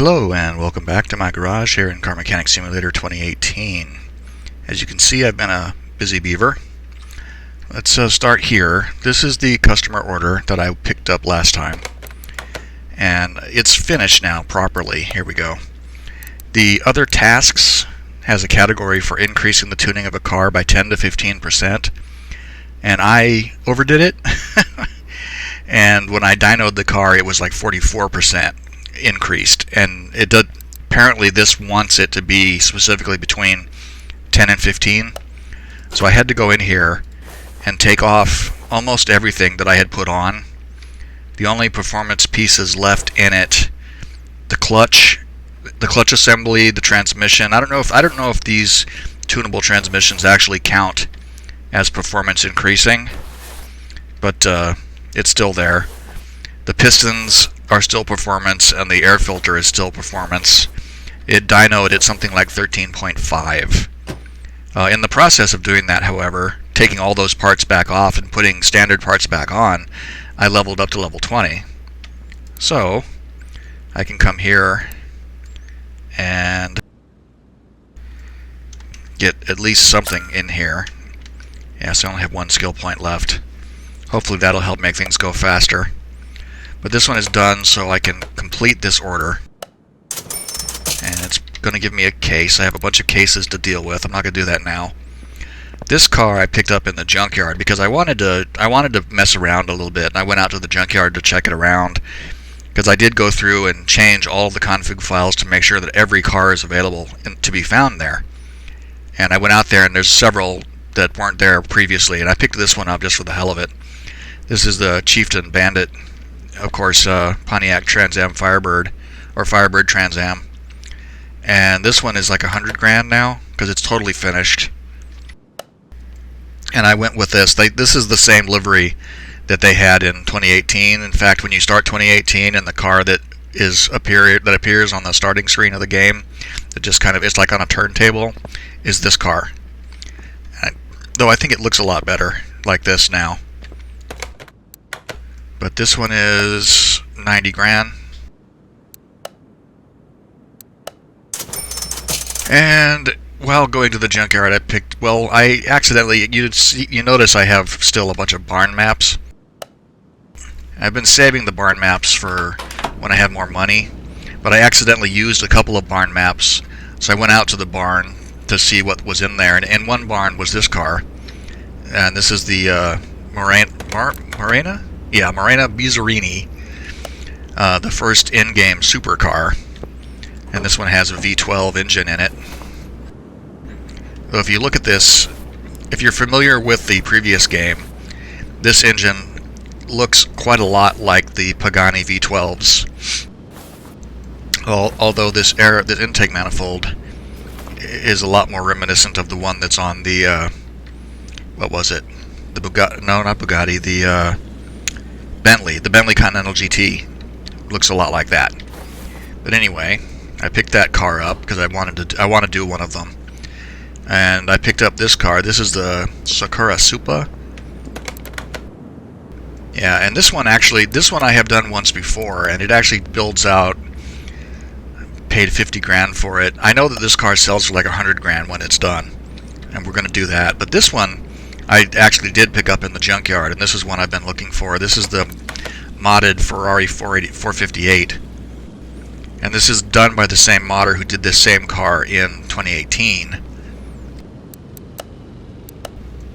Hello and welcome back to my garage here in Car Mechanic Simulator 2018. As you can see, I've been a busy beaver. Let's start here. This is the customer order that I picked up last time, and it's finished now properly. Here we go. The other tasks has a category for increasing the tuning of a car by 10 to 15%, and I overdid it. And when I dynoed the car, it was like 44% increased, and it did. Apparently this wants it to be specifically between 10 and 15, so I had to go in here and take off almost everything that I had put on. The only performance pieces left in it: the clutch assembly, the transmission. I don't know if these tunable transmissions actually count as performance increasing, but it's still there. The pistons are still performance, and the air filter is still performance. It dynoed at something like 13.5. In the process of doing that, however, taking all those parts back off and putting standard parts back on, I leveled up to level 20. So I can come here and get at least something in here. Yes, I only have one skill point left. Hopefully that'll help make things go faster. But this one is done, so I can complete this order. And it's going to give me a case. I have a bunch of cases to deal with. I'm not going to do that now. This car I picked up in the junkyard because I wanted to mess around a little bit. And I went out to the junkyard to check it around, because I did go through and change all of the config files to make sure that every car is available to be found there. And I went out there, and there's several that weren't there previously, and I picked this one up just for the hell of it. This is the Chieftain Bandit, of course, Pontiac Trans Am Firebird, or Firebird Trans Am. And this one is like $100,000 now, because it's totally finished. And I went with this. This is the same livery that they had in 2018. In fact, when you start 2018, and the car that appears on the starting screen of the game, that just kind of, it's like on a turntable, is this car. Though I think it looks a lot better like this now. But this one is $90,000. And while going to the junkyard, I accidentally, you notice I have still a bunch of barn maps. I've been saving the barn maps for when I have more money, but I accidentally used a couple of barn maps. So I went out to the barn to see what was in there, and in one barn was this car. And this is the Morena? Yeah, Morena Bizzarini, the first in-game supercar, and this one has a V12 engine in it. So if you look at this, if you're familiar with the previous game, this engine looks quite a lot like the Pagani V12s, although this intake manifold is a lot more reminiscent of the one that's on the, what was it? The Bugatti, no, not Bugatti, the Bentley Continental GT looks a lot like that. But anyway, I picked that car up because I want to do one of them, and I picked up this car. This is the Sakura Supa. Yeah, and this one I have done once before, and it actually builds out. Paid $50,000 for it. I know that this car sells for like $100,000 when it's done, and we're going to do that. But this one I actually did pick up in the junkyard, and this is one I've been looking for. This is the modded Ferrari 458, and this is done by the same modder who did this same car in 2018.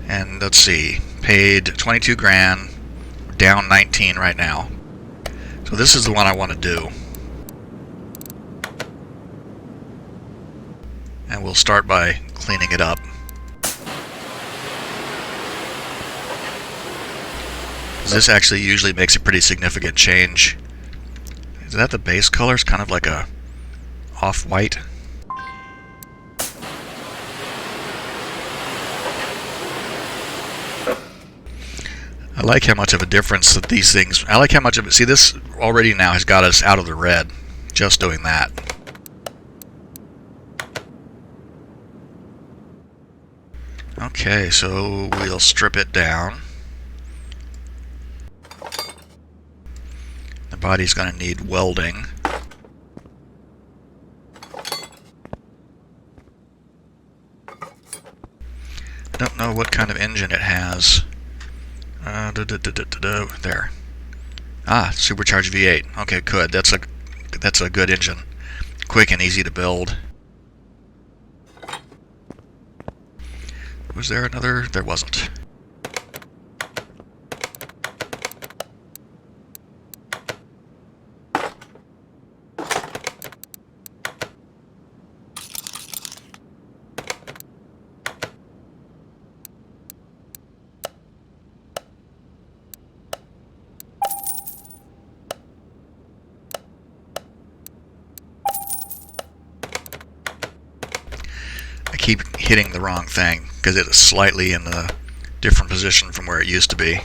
And let's see, paid $22,000, down 19 right now. So this is the one I want to do, and we'll start by cleaning it up. This actually usually makes a pretty significant change. Is that the base color? It's kind of like a off-white. I like how much of a difference that these things, I like how much of it, see, this already now has got us out of the red, just doing that. Okay, so we'll strip it down. The body's going to need welding. Don't know what kind of engine it has. There. Ah, supercharged V8. Okay, good. That's a good engine. Quick and easy to build. Was there another? There wasn't. I keep hitting the wrong thing because it is slightly in a different position from where it used to be.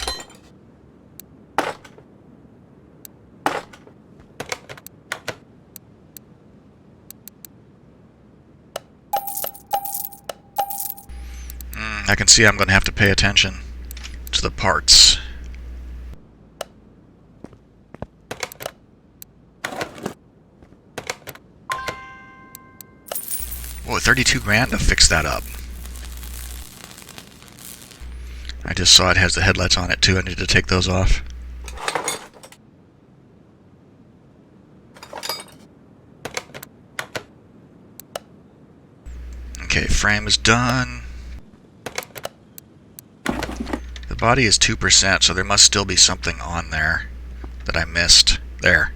I can see I'm going to have to pay attention to the parts. Whoa, 32 grand to fix that up. I just saw it has the headlights on it too. I need to take those off. Okay, frame is done. The body is 2%, so there must still be something on there that I missed. There.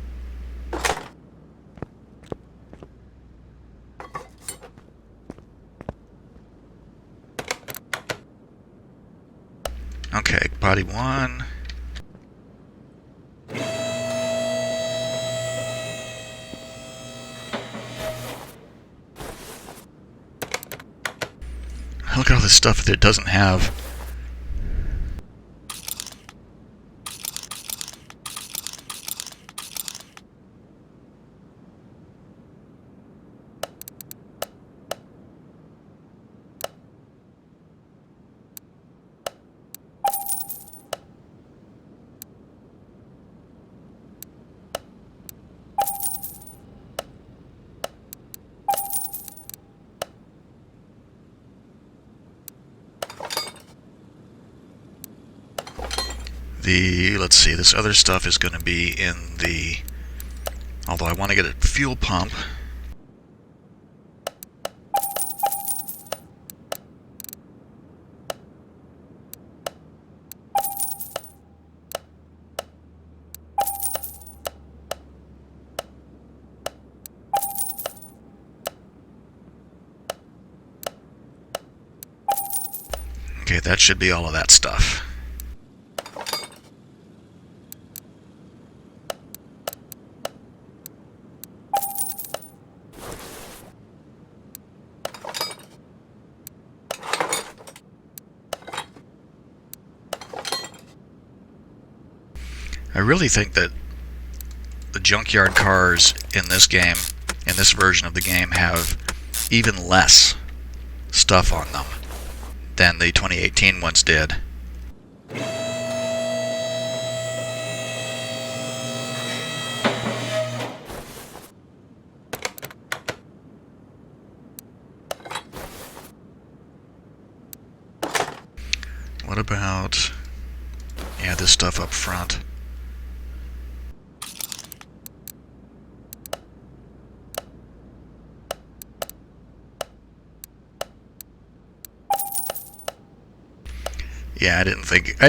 Okay, body 1. Look at all this stuff that it doesn't have. Let's see, this other stuff is going to be in the, although I want to get a fuel pump. Okay, that should be all of that stuff. I really think that the junkyard cars in this game, in this version of the game, have even less stuff on them than the 2018 ones did. What about, yeah, this stuff up front? Yeah, I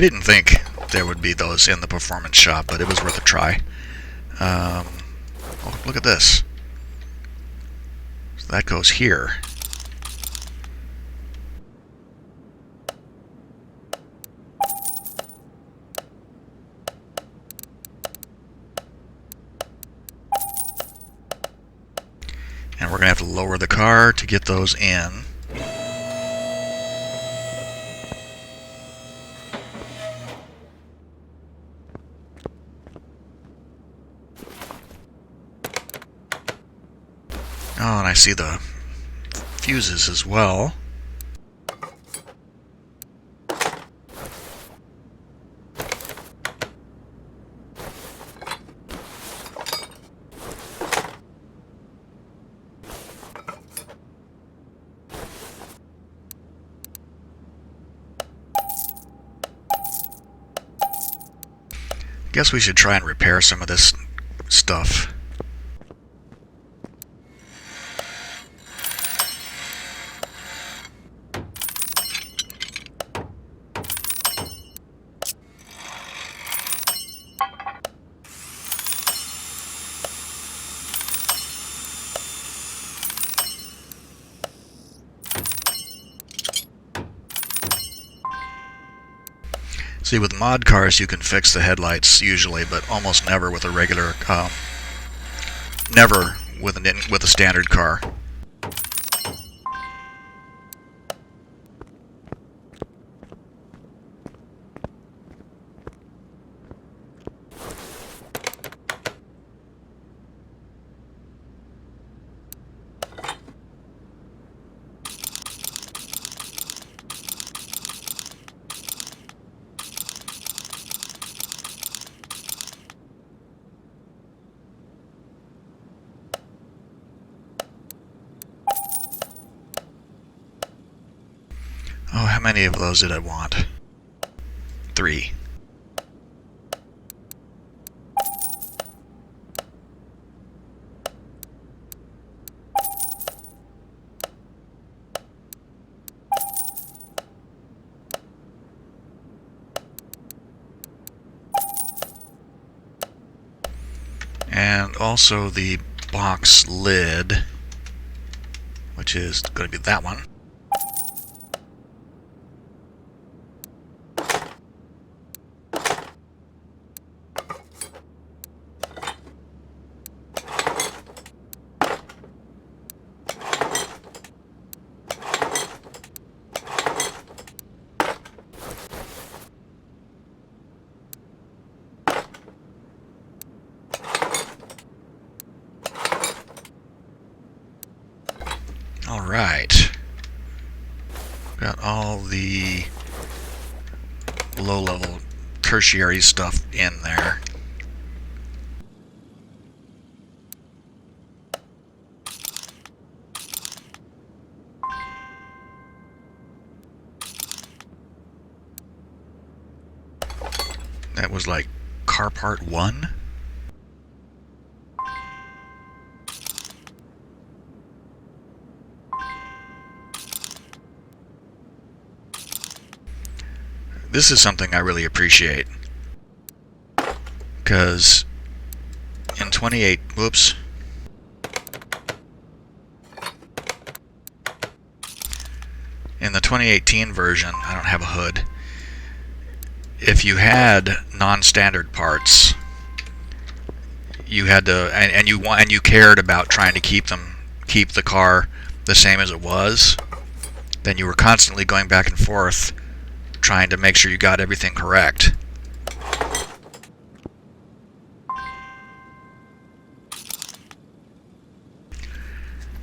didn't think there would be those in the performance shop, but it was worth a try. Oh, look at this. So that goes here. And we're going to have to lower the car to get those in. Oh, and I see the fuses as well. Guess we should try and repair some of this stuff. See, with mod cars you can fix the headlights usually, but almost never with a regular, never with a standard car. Oh, how many of those did I want? 3. And also the box lid, which is going to be that one. Alright. Got all the low-level tertiary stuff in there. That was like car part 1. This is something I really appreciate, because in the 2018 version, I don't have a hood. If you had non-standard parts, you had to, and you cared about trying to keep the car the same as it was, then you were constantly going back and forth trying to make sure you got everything correct.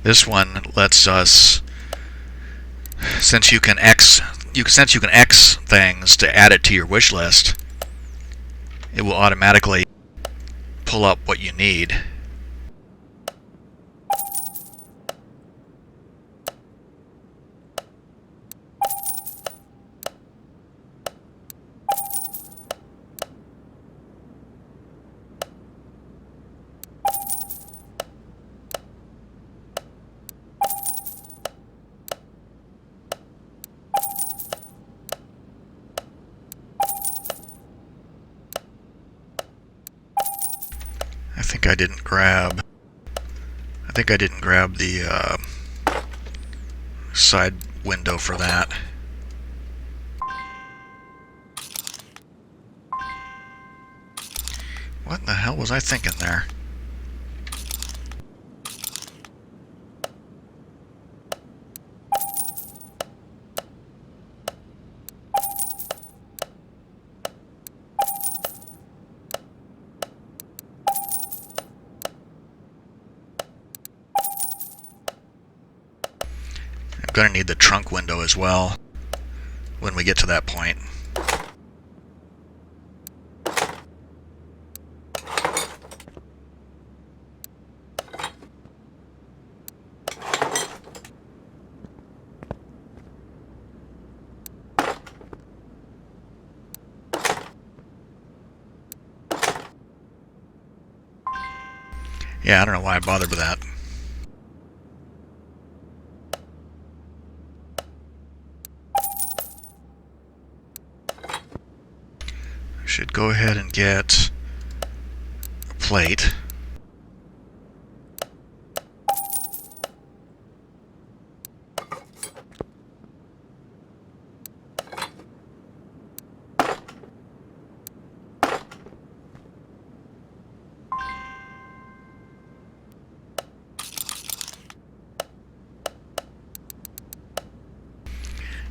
This one lets us, since you can X things to add it to your wish list, it will automatically pull up what you need. I think I didn't grab the side window for that. What in the hell was I thinking there? I'm going to need the trunk window as well when we get to that point. Yeah, I don't know why I bothered with that. I should go ahead and get a plate.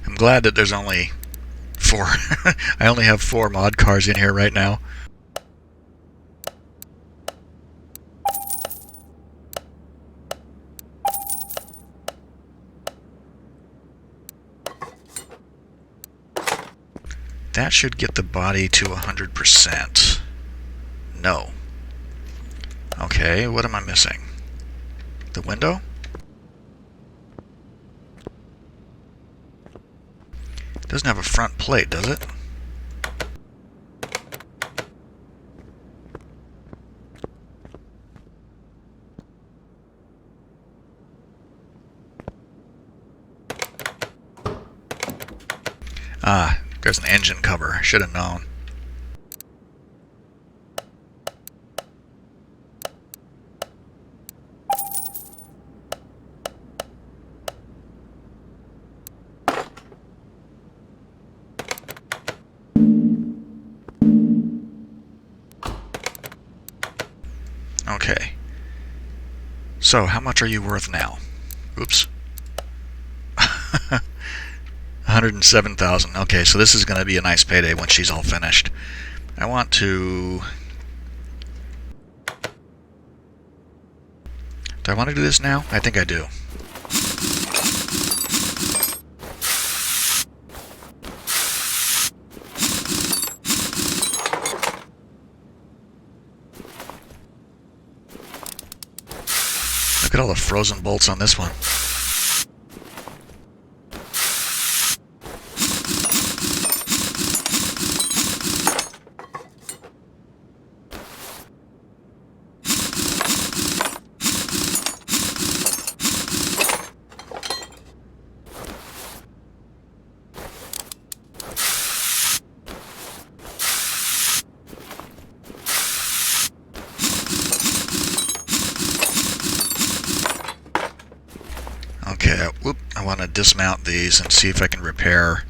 I'm glad that there's only 4. I only have 4 mod cars in here right now. That should get the body to 100%. No. Okay, what am I missing? The window? It doesn't have a front plate, does it? Ah, there's an engine cover. I should have known. Okay. So, how much are you worth now? Oops. 107,000. Okay, so this is going to be a nice payday when she's all finished. I want to... Do I want to do this now? I think I do. Look at all the frozen bolts on this one. Okay, I want to dismount these and see if I can repair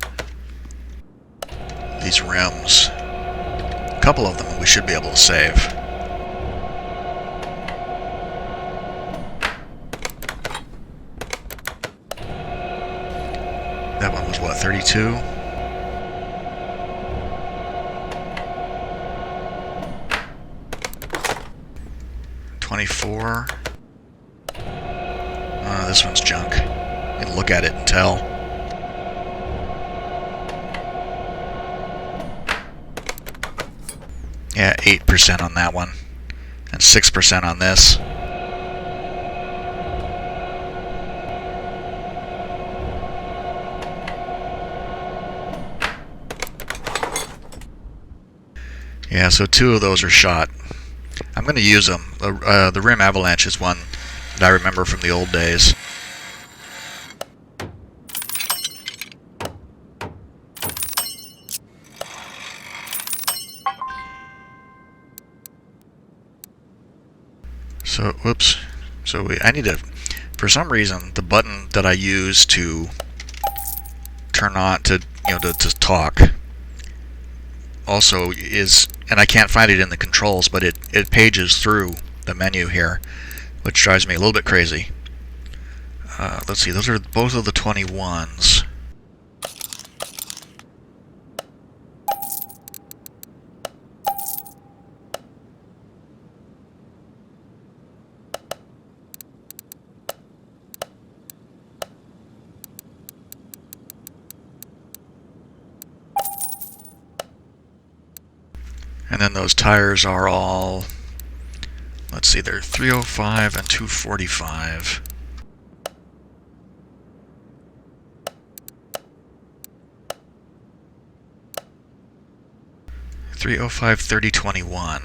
these rims. A couple of them we should be able to save. That one was what, 32? $24. This one's junk. You can look at it and tell. Yeah, 8% on that one, and 6% on this. Yeah, so 2 of those are shot. I'm going to use them. The rim avalanche is one that I remember from the old days. So, whoops. So I need to, for some reason, the button that I use to turn on, to talk, also is, and I can't find it in the controls, but it pages through the menu here, which drives me a little bit crazy. Let's see, those are both of the 21s. And then those tires are all, let's see, they're 305 and 245. 305 3021.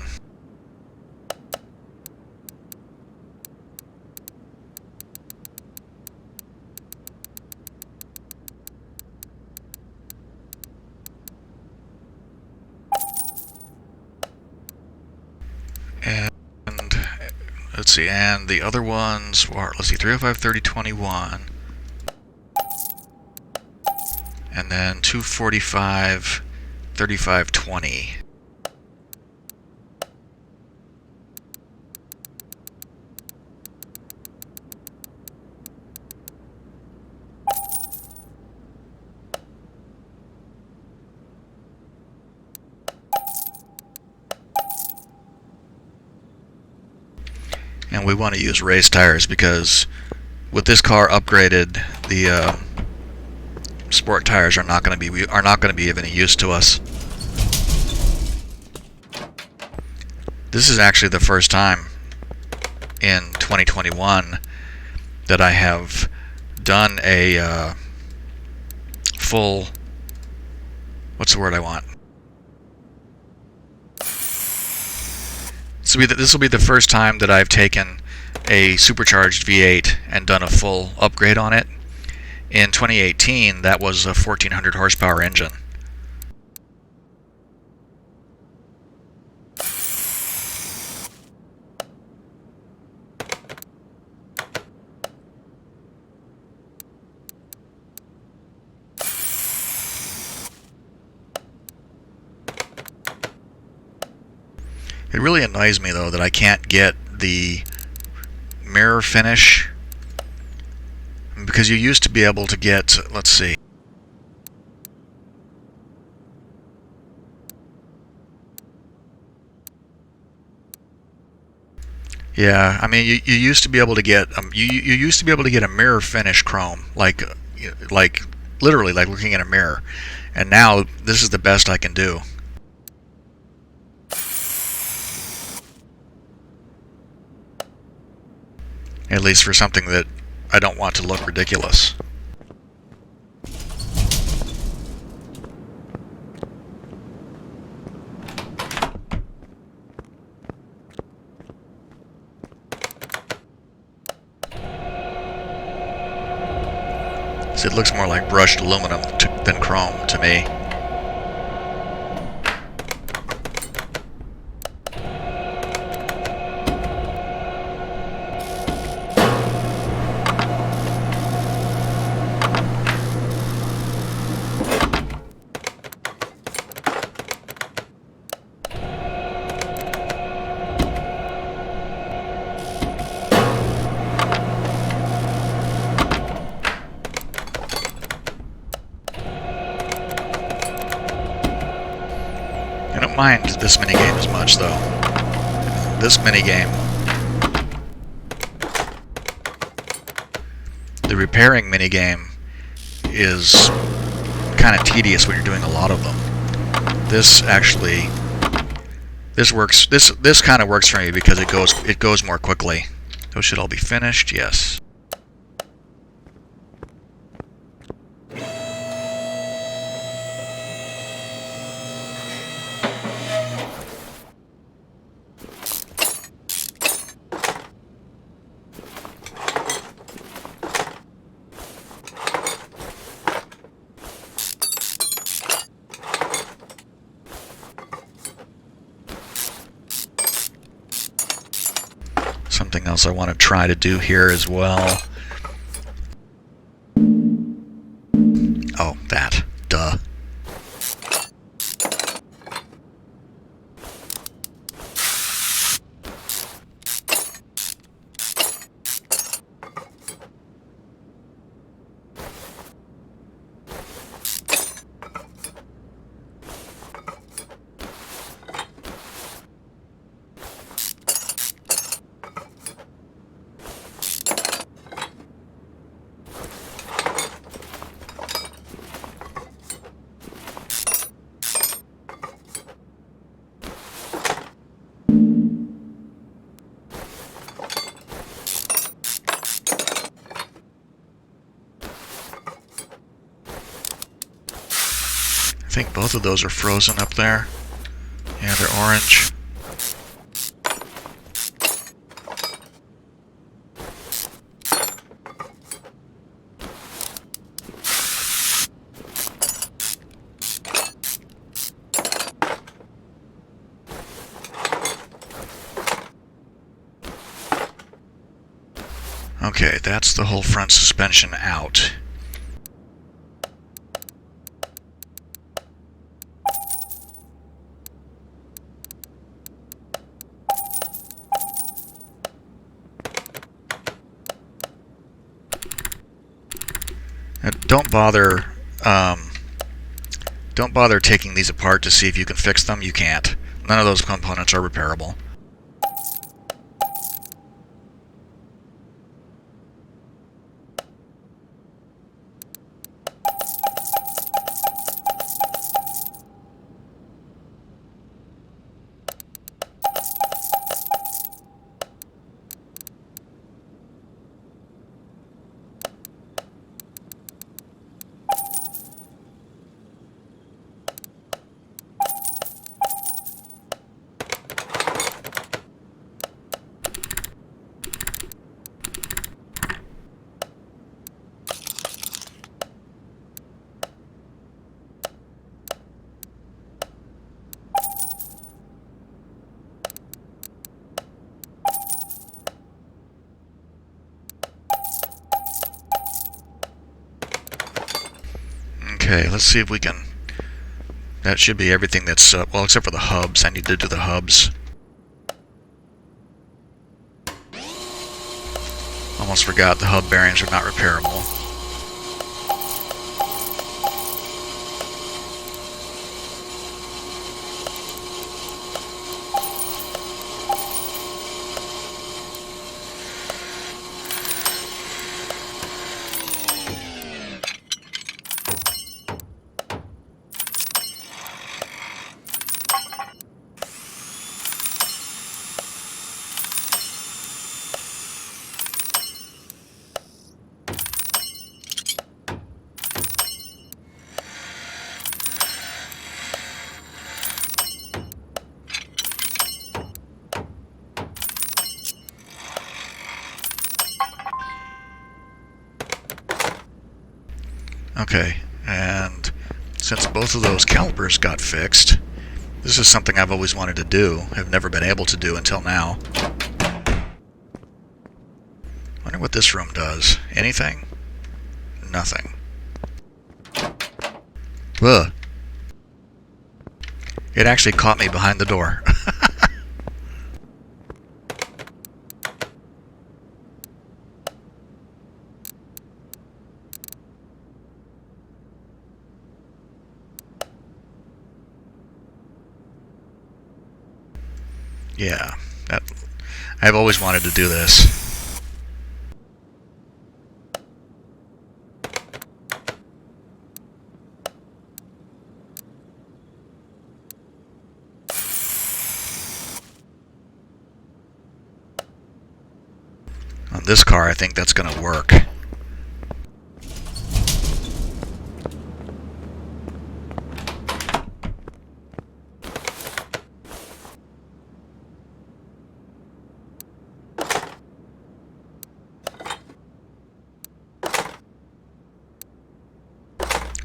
Let's see, and the other ones were, let's see, 305, 3021. And then 245, 3520. And we want to use race tires because with this car upgraded, the sport tires are not going to be of any use to us. This is actually the first time in 2021 that I have done a full, what's the word I want? This will be the first time that I've taken a supercharged V8 and done a full upgrade on it. In 2018, that was a 1400 horsepower engine. It really annoys me though that I can't get the mirror finish, because you used to be able to get, let's see, yeah, I mean you used to be able to get you used to be able to get a mirror finish chrome, like literally like looking in a mirror, and now this is the best I can do. At least for something that I don't want to look ridiculous. So it looks more like brushed aluminum than chrome to me. I don't mind this minigame as much, though. This minigame, the repairing minigame, is kind of tedious when you're doing a lot of them. This actually, this works. This kind of works for me because it goes more quickly. Those should all be finished. Yes. Something else I want to try to do here as well. Oh, that. Duh. I think both of those are frozen up there. Yeah, they're orange. Okay, that's the whole front suspension out. Don't bother taking these apart to see if you can fix them. You can't. None of those components are repairable. Okay, let's see if we can... That should be everything that's... well, except for the hubs. I need to do the hubs. Almost forgot the hub bearings are not repairable. Okay, and since both of those calipers got fixed, this is something I've always wanted to do. I've never been able to do until now. Wonder what this room does. Anything? Nothing. Ugh. It actually caught me behind the door. Yeah, I've always wanted to do this. On this car, I think that's going to work.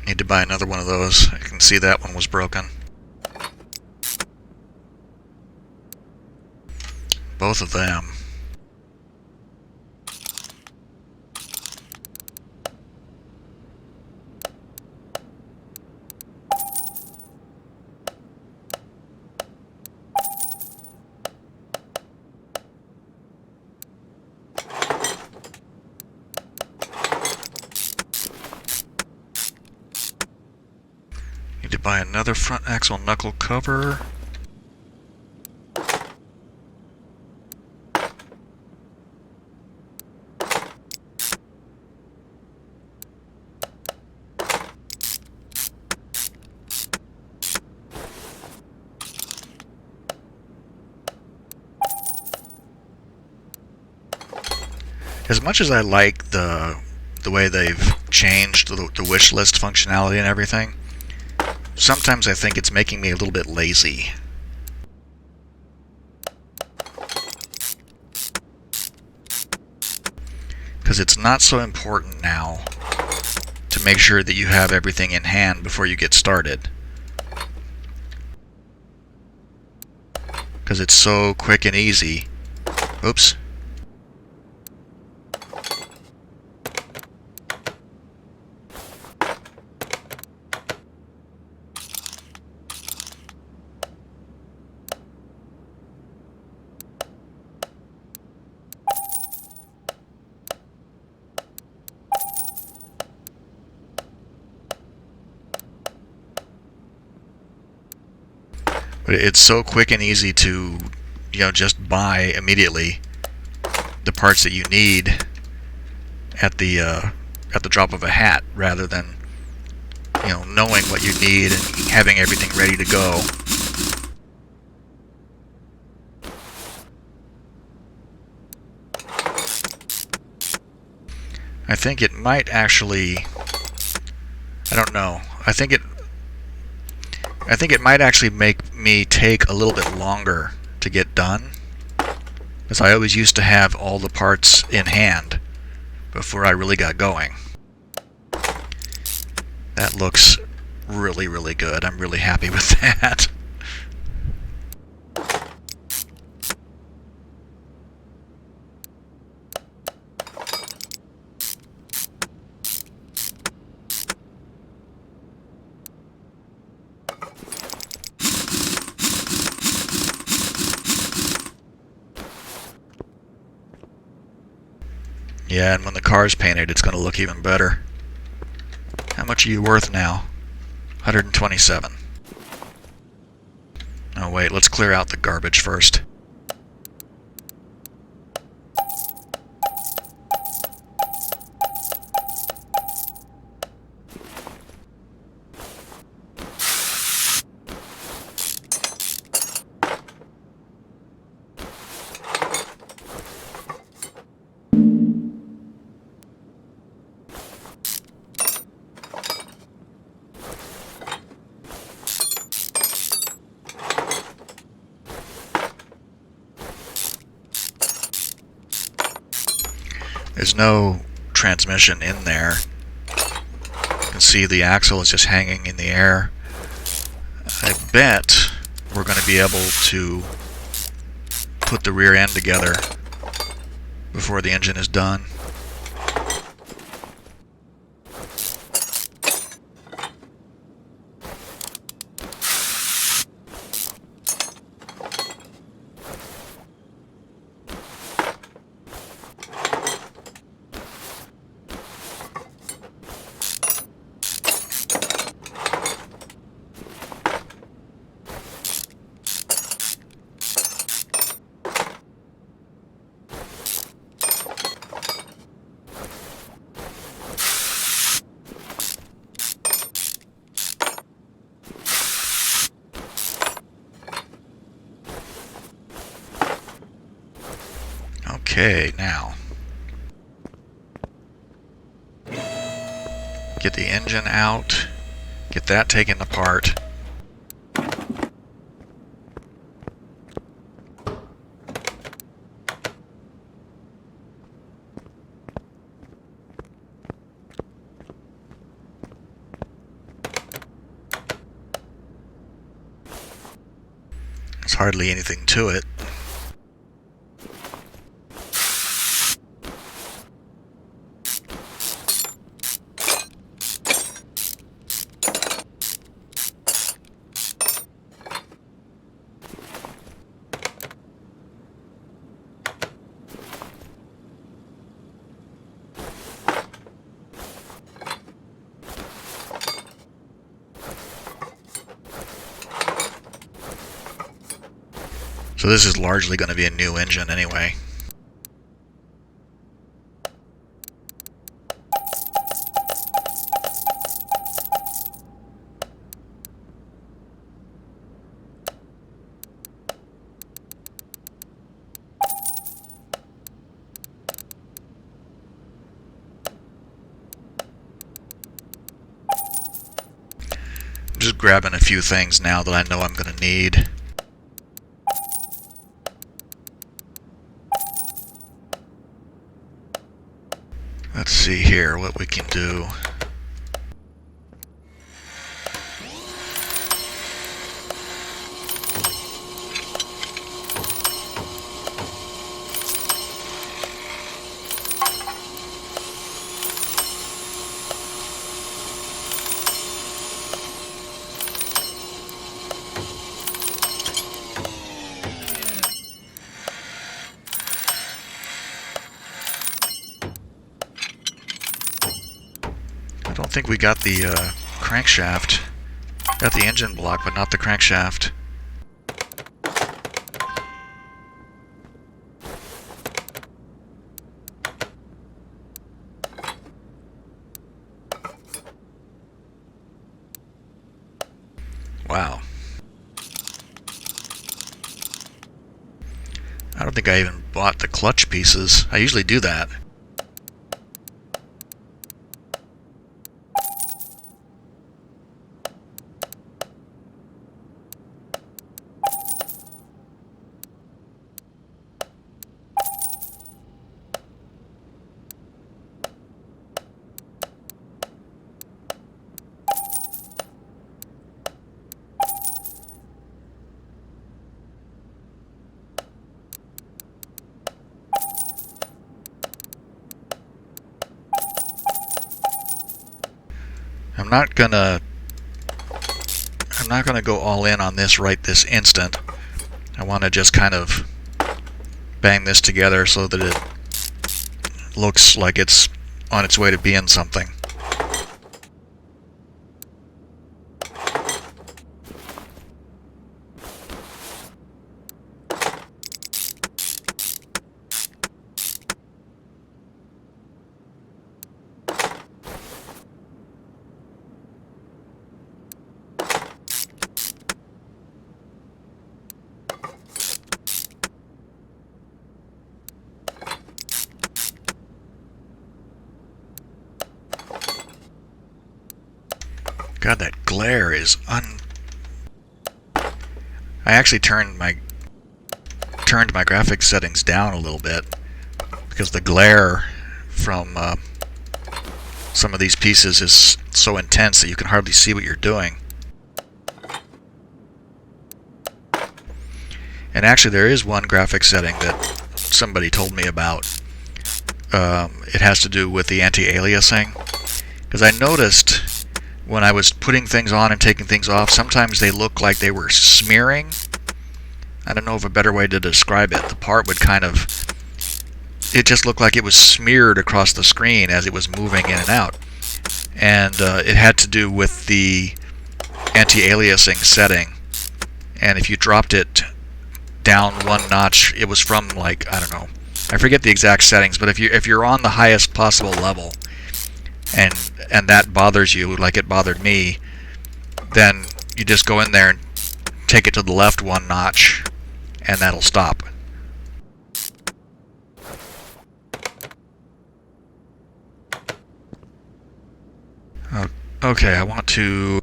Need to buy another one of those. I can see that one was broken. Both of them. Need to buy another front axle knuckle cover. As much as I like the way they've changed the wish list functionality and everything, sometimes I think it's making me a little bit lazy. Because it's not so important now to make sure that you have everything in hand before you get started. Because it's so quick and easy. Oops. But it's so quick and easy to, just buy immediately the parts that you need at the drop of a hat, rather than knowing what you need and having everything ready to go. I think it might actually, I don't know, I think it might actually make me take a little bit longer to get done, because I always used to have all the parts in hand before I really got going. That looks really, really good. I'm really happy with that. Yeah, and when the car's painted, it's going to look even better. How much are you worth now? 127. Oh wait, let's clear out the garbage first. There's no transmission in there. You can see the axle is just hanging in the air. I bet we're going to be able to put the rear end together before the engine is done. Okay, now get the engine out, get that taken apart. There's hardly anything to it. So this is largely going to be a new engine anyway. I'm just grabbing a few things now that I know I'm going to need. Let's see here what we can do. I don't think we got the crankshaft. Got the engine block, but not the crankshaft. Wow. I don't think I even bought the clutch pieces. I usually do that. I'm not gonna go all in on this right this instant. I want to just kind of bang this together so that it looks like it's on its way to being something. God, that glare is I actually turned my graphics settings down a little bit because the glare from some of these pieces is so intense that you can hardly see what you're doing. And actually, there is one graphics setting that somebody told me about. It has to do with the anti-aliasing, because I noticed when I was putting things on and taking things off, sometimes they look like they were smearing. I don't know of a better way to describe it. The part would it just looked like it was smeared across the screen as it was moving in and out. And it had to do with the anti-aliasing setting. And if you dropped it down one notch, it was from, like, I don't know, I forget the exact settings, but if you're on the highest possible level and that bothers you like it bothered me, then you just go in there and take it to the left one notch and that'll stop. Okay, I want to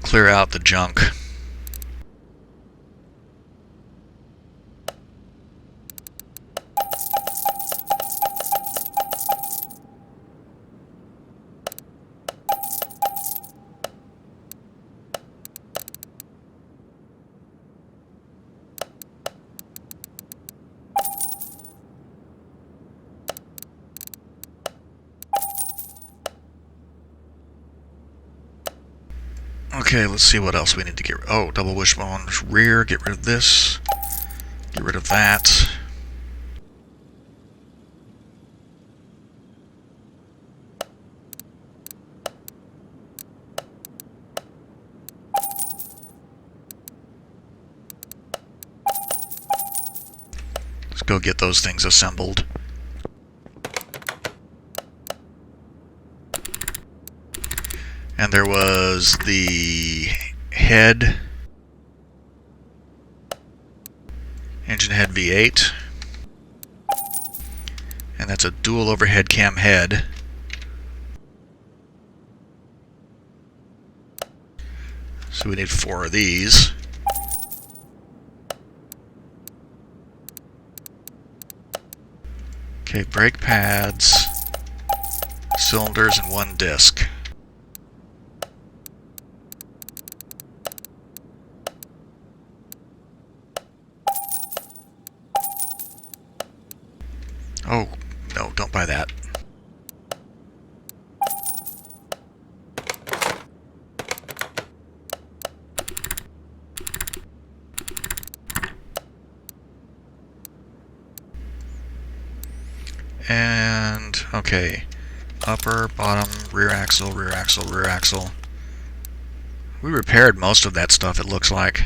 clear out the junk. Okay, let's see what else we need to get rid of. Oh, double wishbone rear, get rid of this. Get rid of that. Let's go get those things assembled. And there was the head, engine head V8, and that's a dual overhead cam head. So we need 4 of these. Okay, brake pads, cylinders, and 1 disc. Oh, no, don't buy that. And, okay, upper, bottom, rear axle, rear axle, rear axle. We repaired most of that stuff, it looks like.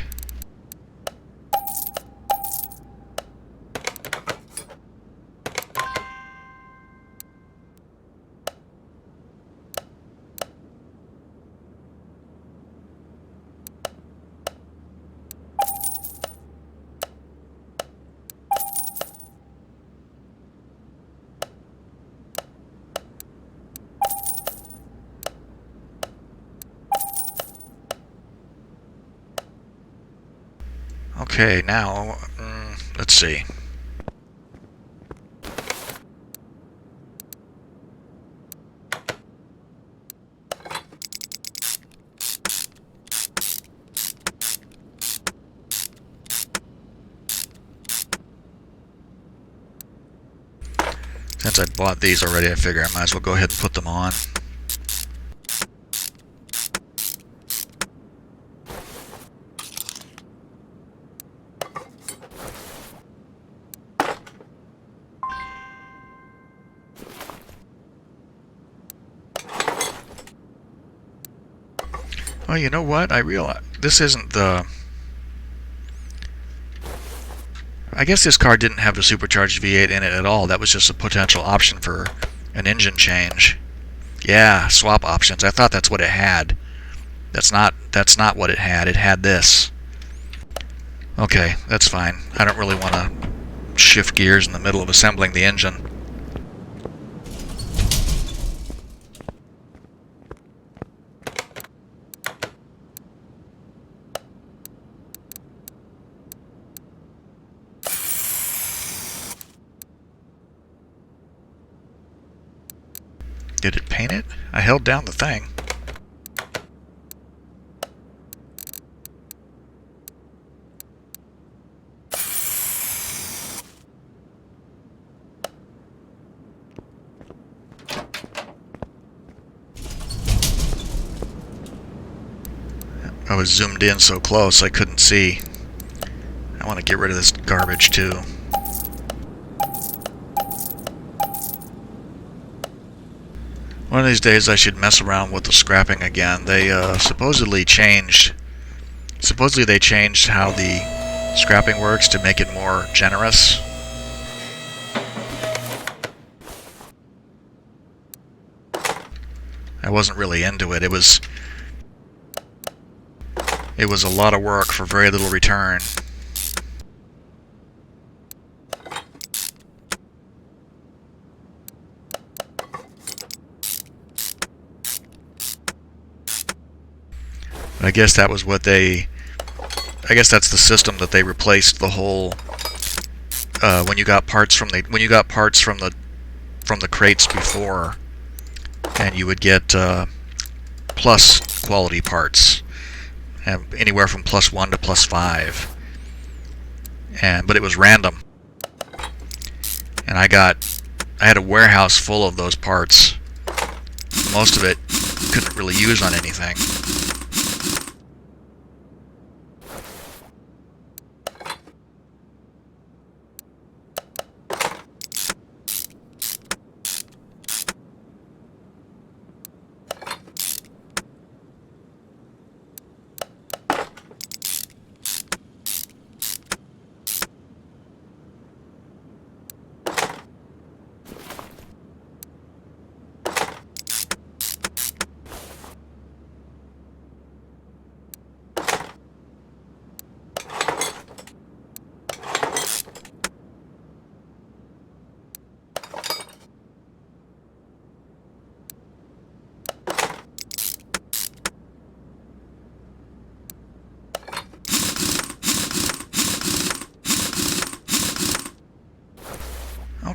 Okay, now, let's see. Since I bought these already, I figure I might as well go ahead and put them on. Well, you know what? I realize this isn't the... I guess this car didn't have the supercharged V8 in it at all. That was just a potential option for an engine change. Yeah, swap options. I thought that's what it had. That's not what it had. It had this. Okay, that's fine. I don't really want to shift gears in the middle of assembling the engine. Did it paint it? I held down the thing. I was zoomed in so close I couldn't see. I want to get rid of this garbage too. One of these days I should mess around with the scrapping again. They supposedly they changed how the scrapping works to make it more generous. I wasn't really into it. It was a lot of work for very little return. I guess that was what they... I guess that's the system that they replaced the whole... when you got parts from the crates before, and you would get plus quality parts, anywhere from +1 to +5, but it was random. And I had a warehouse full of those parts. Most of it couldn't really use on anything.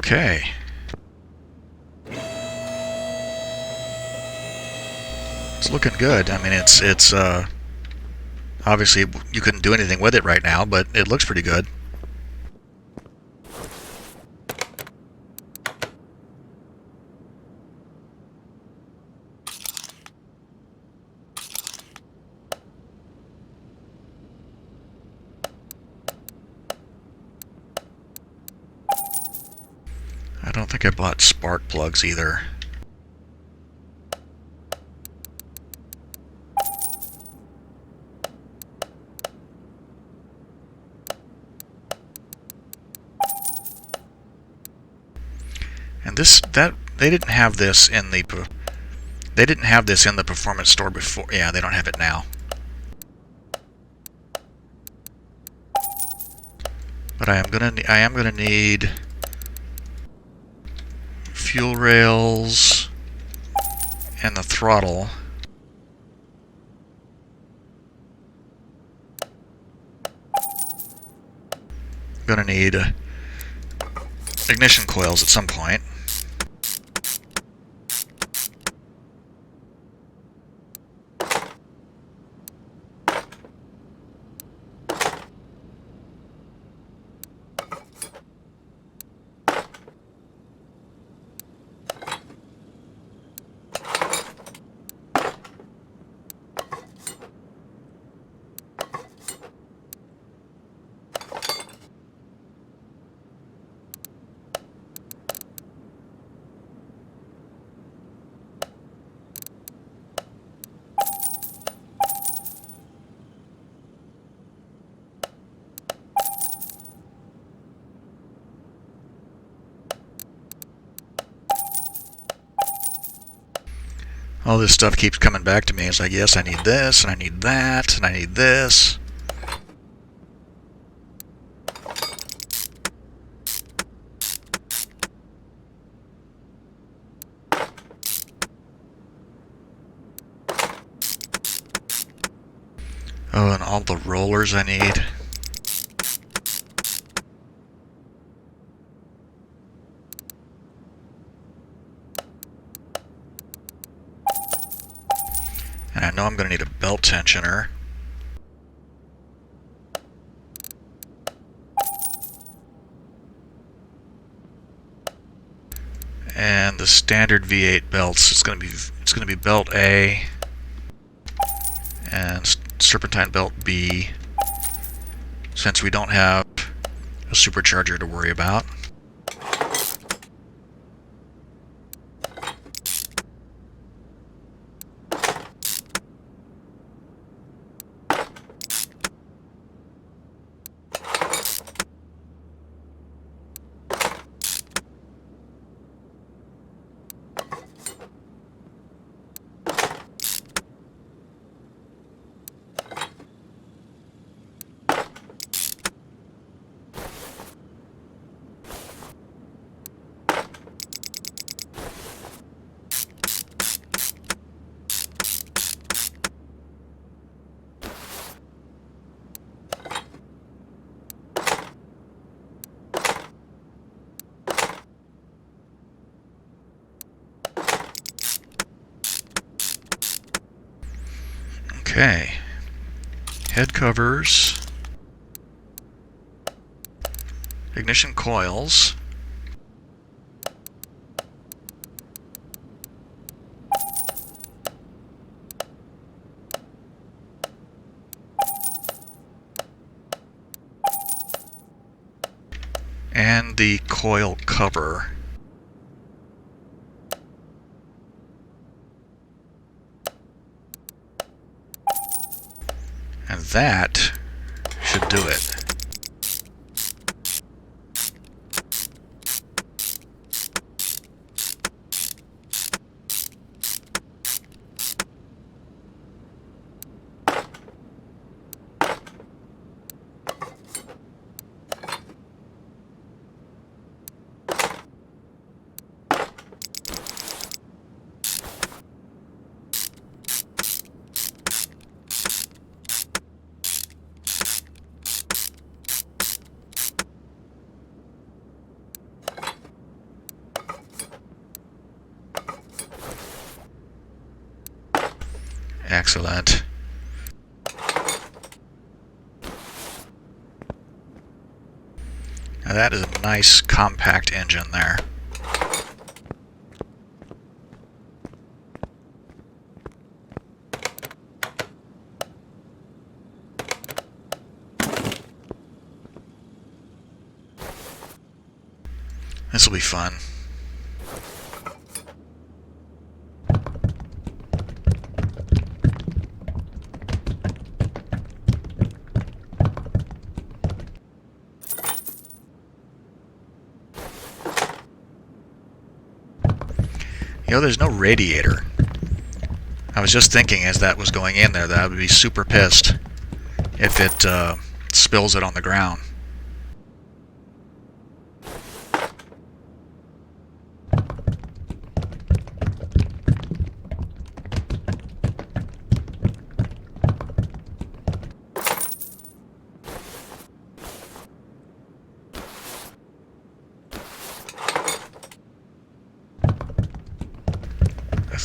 Okay. It's looking good. I mean, it's obviously you couldn't do anything with it right now, but it looks pretty good. I don't think I bought spark plugs either. And they didn't have this in the performance store before. Yeah, they don't have it now. But I am gonna need fuel rails and the throttle. going to need ignition coils at some point. All this stuff keeps coming back to me. It's like, yes, I need this, and I need that, and I need this. Oh, and all the rollers I need. And I know I'm going to need a belt tensioner. And the standard V8 belts, it's going to be belt A and serpentine belt B, since we don't have a supercharger to worry about. Okay, head covers, ignition coils, and the coil cover. And that should do it. Excellent. Now that is a nice compact engine there. This will be fun. You know, there's no radiator. I was just thinking as that was going in there that I would be super pissed if it spills it on the ground.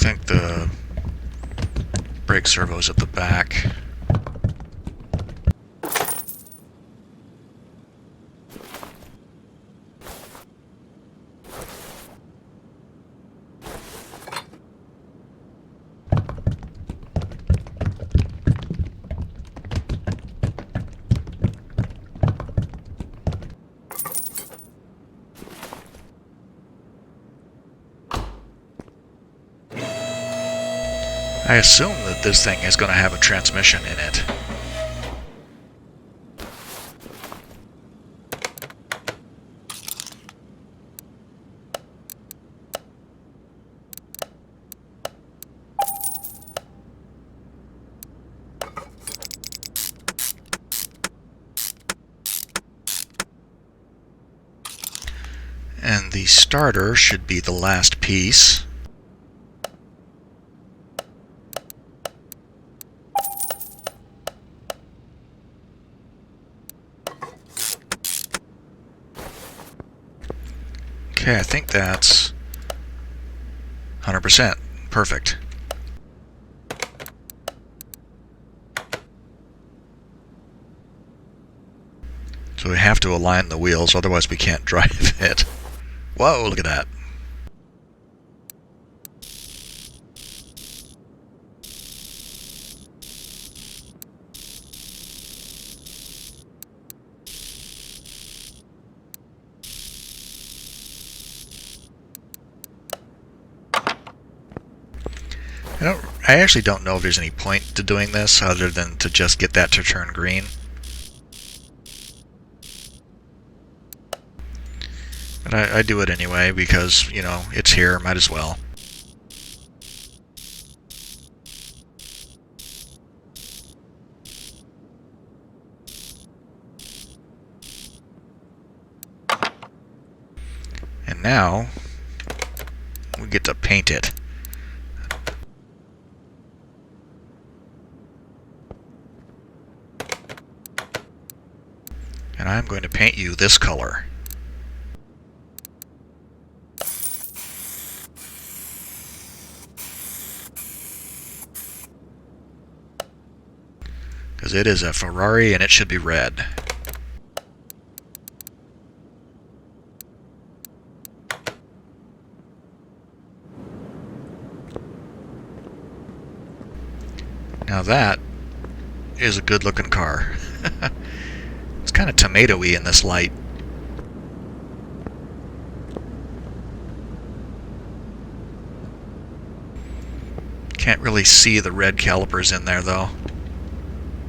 think the brake servo's at the back. I assume that this thing is going to have a transmission in it. And the starter should be the last piece. Okay, I think that's 100%. Perfect. So we have to align the wheels, otherwise we can't drive it. Whoa, look at that. I actually don't know if there's any point to doing this other than to just get that to turn green. But I do it anyway because, you know, it's here, might as well. And now we get to paint it. And I'm going to paint you this color. Because it is a Ferrari and it should be red. Now that is a good looking car. It's kind of tomato-y in this light. Can't really see the red calipers in there though.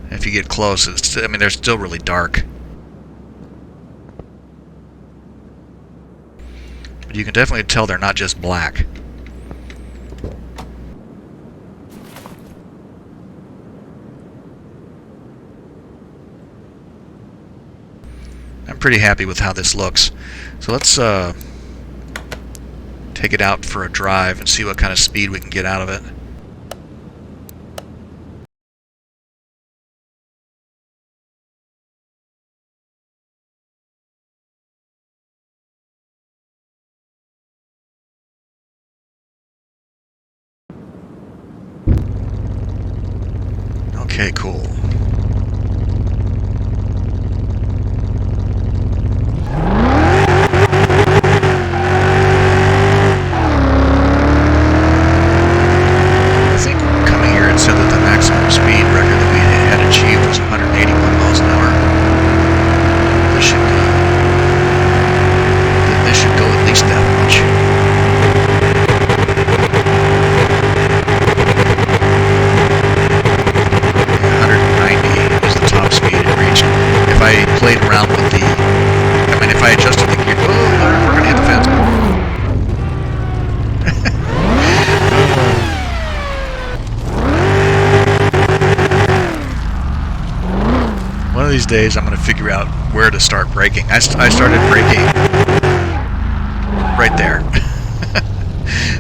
If you get close, I mean, they're still really dark. But you can definitely tell they're not just black. I'm pretty happy with how this looks. So let's take it out for a drive and see what kind of speed we can get out of it. Okay, cool. Played around with the, I mean, if I adjusted the gear, oh, we're gonna hit the fence. One of these days I'm gonna figure out where to start braking. I started braking right there.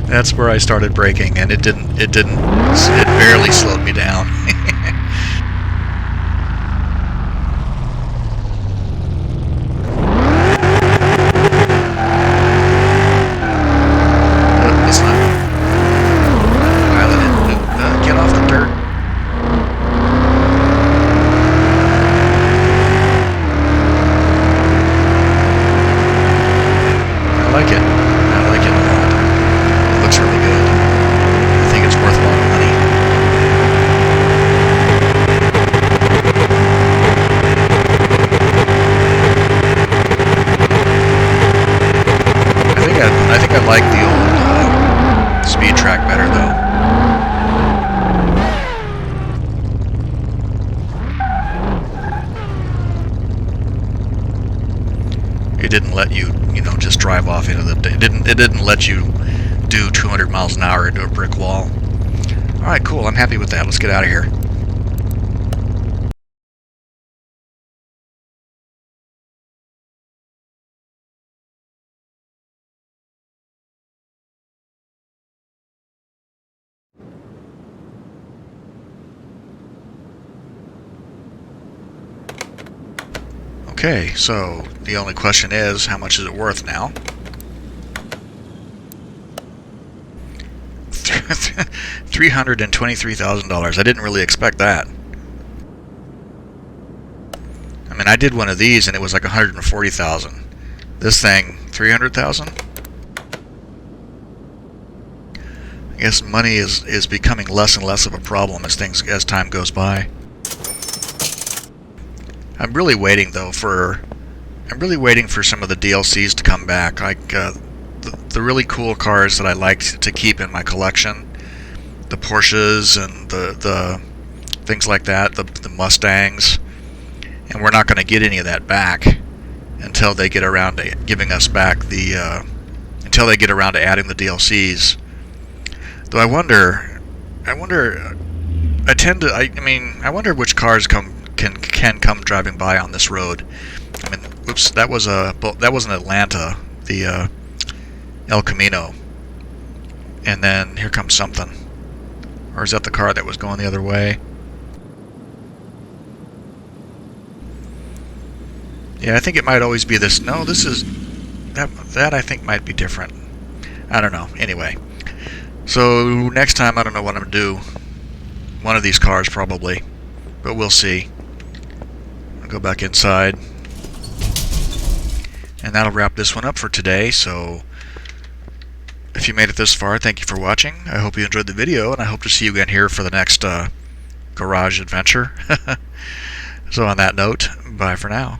That's where I started braking, and it barely slowed me down. looks really good. I think it's worth a lot of money. I think I like the old speed track better though. It didn't let you, just drive off into the. It didn't let you do 200 miles an hour into a brick wall. All right, cool. I'm happy with that. Let's get out of here. Okay, so the only question is, how much is it worth now? $323,000. I didn't really expect that. I mean, I did one of these and it was like $140,000. This thing, $300,000. I guess money is becoming less and less of a problem as time goes by. I'm really waiting though for some of the DLCs to come back, like the really cool cars that I like to keep in my collection, the Porsches and the things like that, the Mustangs, and we're not going to get any of that back until they get around to giving us back until they get around to adding the DLCs. Though I wonder which cars can come driving by on this road. I mean, oops, that was an Atlanta, the El Camino, and then here comes something. Or is that the car that was going the other way? Yeah, I think it might always be this. No, this is that I think might be different. I don't know. Anyway, so next time I don't know what I'm gonna do. One of these cars probably, but we'll see. I'll go back inside. And that'll wrap this one up for today. So if you made it this far, thank you for watching. I hope you enjoyed the video, and I hope to see you again here for the next garage adventure. So on that note, bye for now.